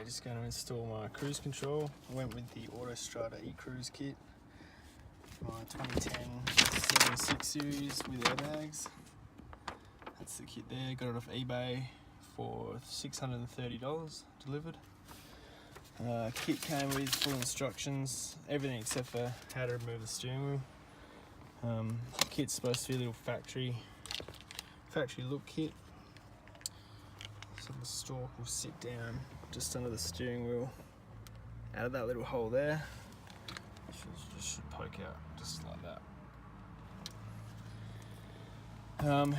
Okay, just going to install my cruise control. I went with the AutoStrada E-Cruise kit, my 2010 76 series with airbags. That's the kit there, got it off eBay for $630 delivered. Kit came with full instructions, everything except for how to remove the steering wheel. Kit's supposed to be a little factory look kit. So the stalk will sit down just under the steering wheel, out of that little hole there. Should poke out just like that.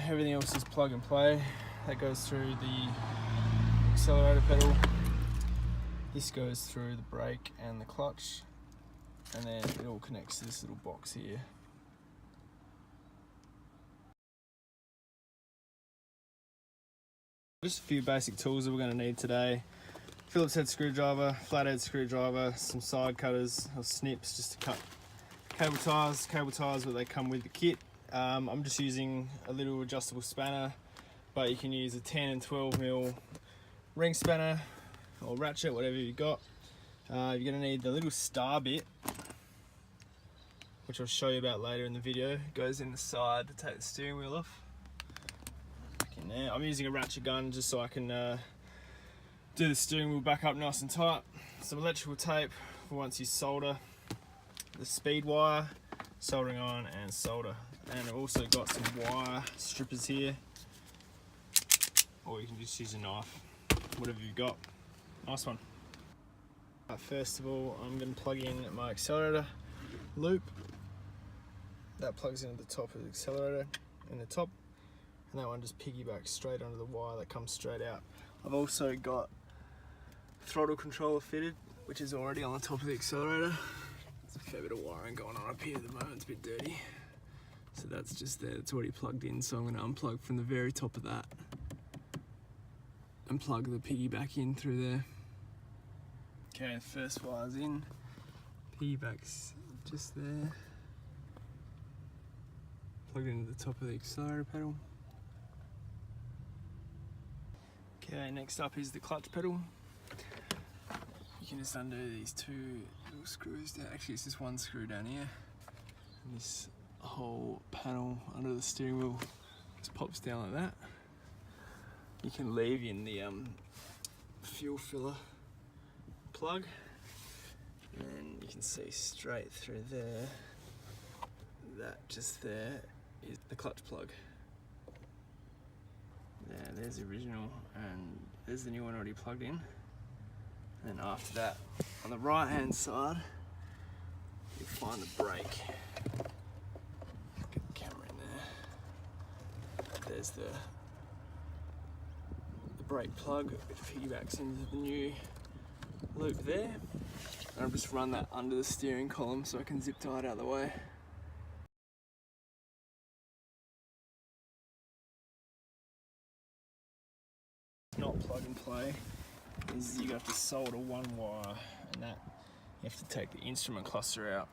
Everything else is plug and play. That goes through the accelerator pedal. This goes through the brake and the clutch, and then it all connects to this little box here. Just a few basic tools that we're going to need today. Phillips head screwdriver, flathead screwdriver, some side cutters or snips just to cut cable ties where they come with the kit. I'm just using a little adjustable spanner, but you can use a 10 and 12 mil ring spanner or ratchet, whatever you've got. You're going to need the little star bit, which I'll show you about later in the video. It goes in the side to take the steering wheel off. There. I'm using a ratchet gun just so I can do the steering wheel back up nice and tight. Some electrical tape for once you solder the speed wire, soldering iron and solder. And I've also got some wire strippers here, or you can just use a knife, whatever you've got. Nice one. First of all, I'm going to plug in my accelerator loop. That plugs into the top of the accelerator in the top. And that one just piggybacks straight onto the wire that comes straight out. I've also got throttle controller fitted, which is already on the top of the accelerator. There's a fair bit of wiring going on up here at the moment, it's a bit dirty. So that's just there, it's already plugged in, so I'm going to unplug from the very top of that and plug the piggyback in through there. Okay, first wire's in, piggyback's just there. Plugged into the top of the accelerator pedal. Okay, next up is the clutch pedal. You can just undo these two little screws down. Actually, it's just one screw down here. And this whole panel under the steering wheel just pops down like that. You can leave in the fuel filler plug. And you can see straight through there, that just there is the clutch plug. Yeah, there's the original, and there's the new one already plugged in. And after that, on the right hand side, you'll find the brake. Get the camera in there. There's the brake plug, which piggybacks into the new loop there. And I'll just run that under the steering column so I can zip tie it out of the way. Not plug and play, is you have to solder one wire, and that you have to take the instrument cluster out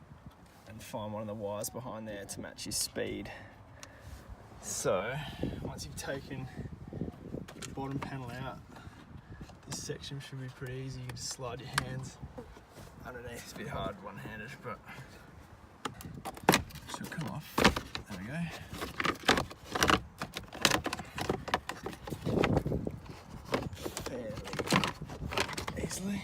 and find one of the wires behind there to match your speed. So once you've taken the bottom panel out, this section should be pretty easy. You can just slide your hands underneath. It's a bit hard one-handed, but it should come off. There we go. Easily.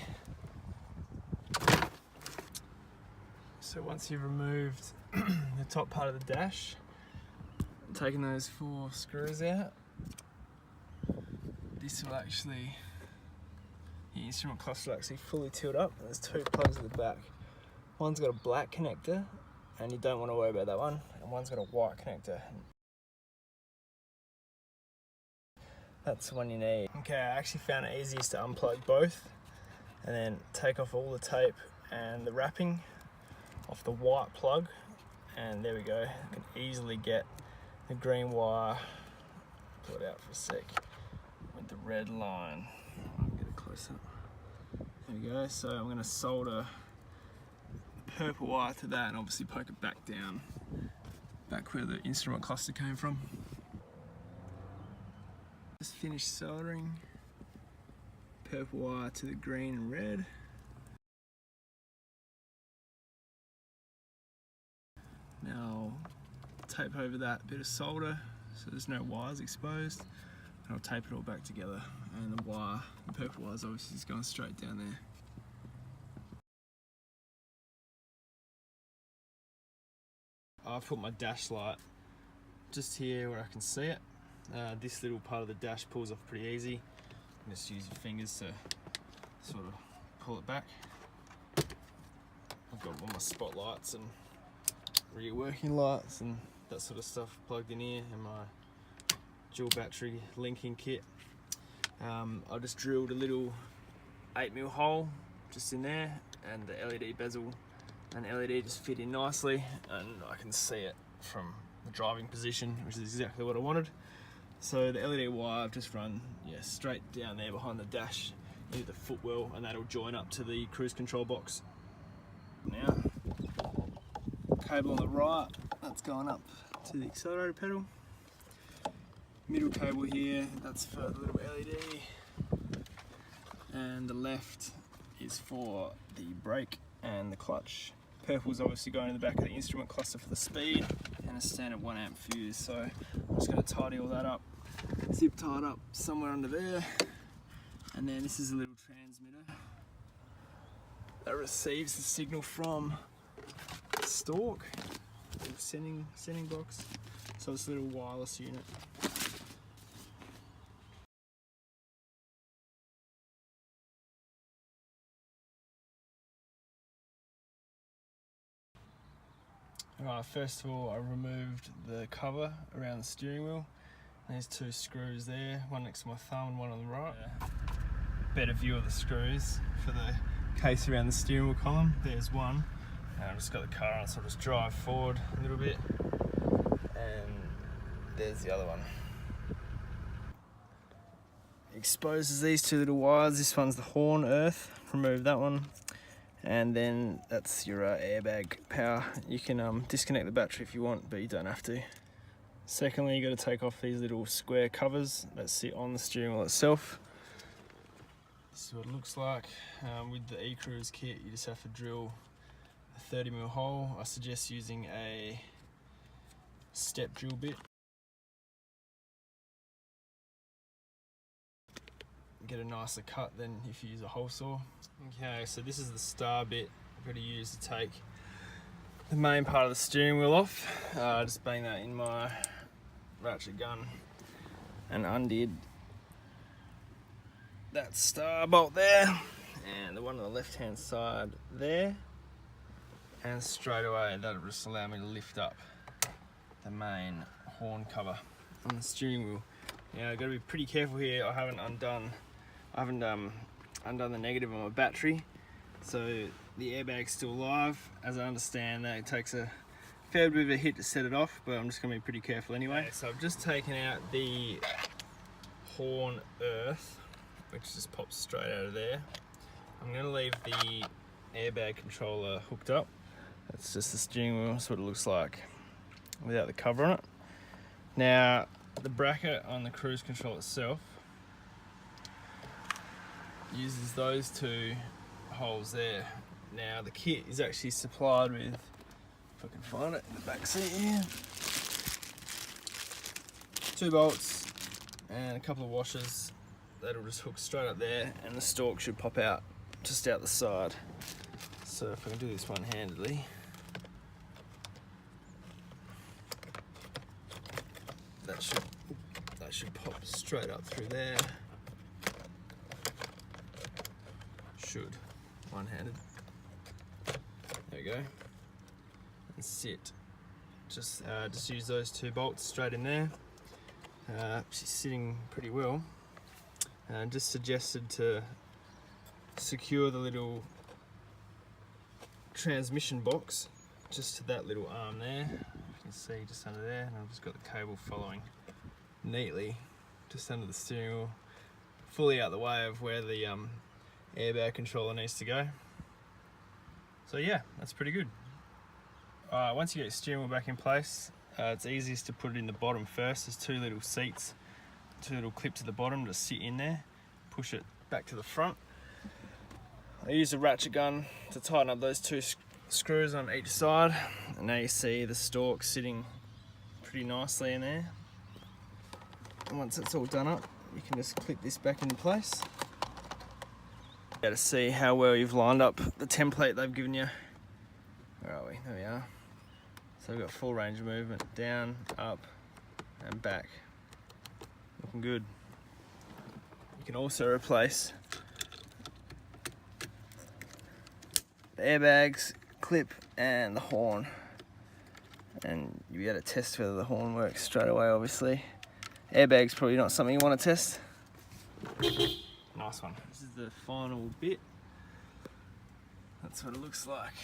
So once you've removed the top part of the dash, taking those 4 screws out, this will actually, the instrument cluster will actually fully tilt up. There's 2 plugs at the back. One's got a black connector, and you don't want to worry about that one, and one's got a white connector. That's the one you need. Okay, I actually found it easiest to unplug both and then take off all the tape and the wrapping off the white plug, and there we go. I can easily get the green wire, pull it out for a sec, with the red line. I'll get it close up. There we go. So I'm going to solder the purple wire to that and obviously poke it back down, back where the instrument cluster came from. Just finished soldering purple wire to the green and red. Now tape over that bit of solder so there's no wires exposed, and I'll tape it all back together, and the wire, the purple wire is obviously just going straight down there. I've put my dash light just here where I can see it. This little part of the dash pulls off pretty easy. You can just use your fingers to sort of pull it back. I've got all my spotlights and rear working lights and that sort of stuff plugged in here, and my dual battery linking kit. I just drilled a little 8mm hole just in there, and the LED bezel and LED just fit in nicely, and I can see it from the driving position, which is exactly what I wanted. So the LED wire I've just run straight down there behind the dash into the footwell, and that'll join up to the cruise control box. Now, cable on the right, that's going up to the accelerator pedal. Middle cable here, that's for the little LED. And the left is for the brake and the clutch. Purple's obviously going in the back of the instrument cluster for the speed, and a standard 1A fuse. So I'm just going to tidy all that up, zip tie it up somewhere under there. And then this is a little transmitter that receives the signal from the stalk, the sending box. So it's a little wireless unit. Alright, first of all I removed the cover around the steering wheel. There's two screws there, one next to my thumb and one on the right. Better view of the screws for the case around the steering wheel column. There's one. I've just got the car on, so I'll just drive forward a little bit. And there's the other one. Exposes these two little wires. This one's the horn earth. Remove that one. And then that's your airbag power. You can disconnect the battery if you want, but you don't have to. Secondly, you got to take off these little square covers that sit on the steering wheel itself. This is what it looks like. With the E-Cruise kit, you just have to drill a 30mm hole. I suggest using a step drill bit. Get a nicer cut than if you use a hole saw. Okay, so this is the star bit I've got to use to take the main part of the steering wheel off. Just bang that in my ratchet gun and undid that star bolt there, and the one on the left hand side there, and straight away that'll just allow me to lift up the main horn cover on the steering wheel. Now I've got to be pretty careful here. I haven't undone the negative on my battery, so the airbag's still live. As I understand that it takes a fair bit of a hit to set it off, but I'm just going to be pretty careful anyway. Okay, so I've just taken out the horn earth, which just pops straight out of there. I'm going to leave the airbag controller hooked up. That's just the steering wheel. That's what it looks like without the cover on it. Now the bracket on the cruise control itself uses those two holes there. Now the kit is actually supplied with, if I can find it in the back seat here, 2 bolts and a couple of washers that'll just hook straight up there, and the stalk should pop out just out the side. So if I can do this one-handedly, that should pop straight up through there. Should, one-handed. There we go. And sit. Just use those 2 bolts straight in there. She's sitting pretty well. Just suggested to secure the little transmission box just to that little arm there. You can see just under there, and I've just got the cable following neatly just under the steering wheel, fully out the way of where the airbag controller needs to go. So yeah, that's pretty good. Once you get your steering wheel back in place, it's easiest to put it in the bottom first. There's 2 little seats, 2 little clips at the bottom to sit in there. Push it back to the front. I used a ratchet gun to tighten up those two screws on each side, and now you see the stalk sitting pretty nicely in there. And once it's all done up, you can just clip this back into place. To see how well you've lined up the template they've given you. Where are we? There we are. So we've got full range of movement, down, up, and back. Looking good. You can also replace the airbags, clip, and the horn. And you'll be able to test whether the horn works straight away, obviously. Airbag's probably not something you want to test. Nice one. This is the final bit. That's what it looks like.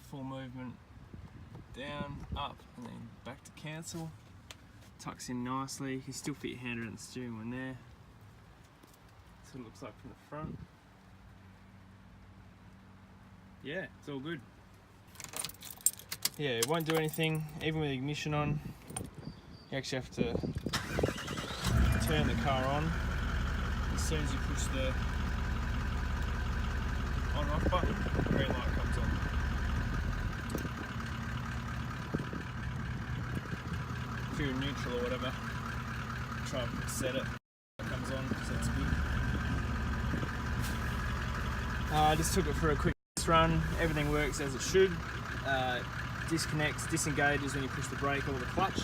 Full movement, down, up, and then back to cancel. Tucks in nicely. You can still fit your hand around the steering wheel there. That's what it looks like from the front. Yeah, it's all good. Yeah, it won't do anything, even with the ignition on. You actually have to turn the car on as soon as you push the on-off button, green light comes on. If you're in neutral or whatever, try and set it, it comes on, so it's good. I just took it for a quick run, everything works as it should. Disconnects, disengages when you push the brake or the clutch.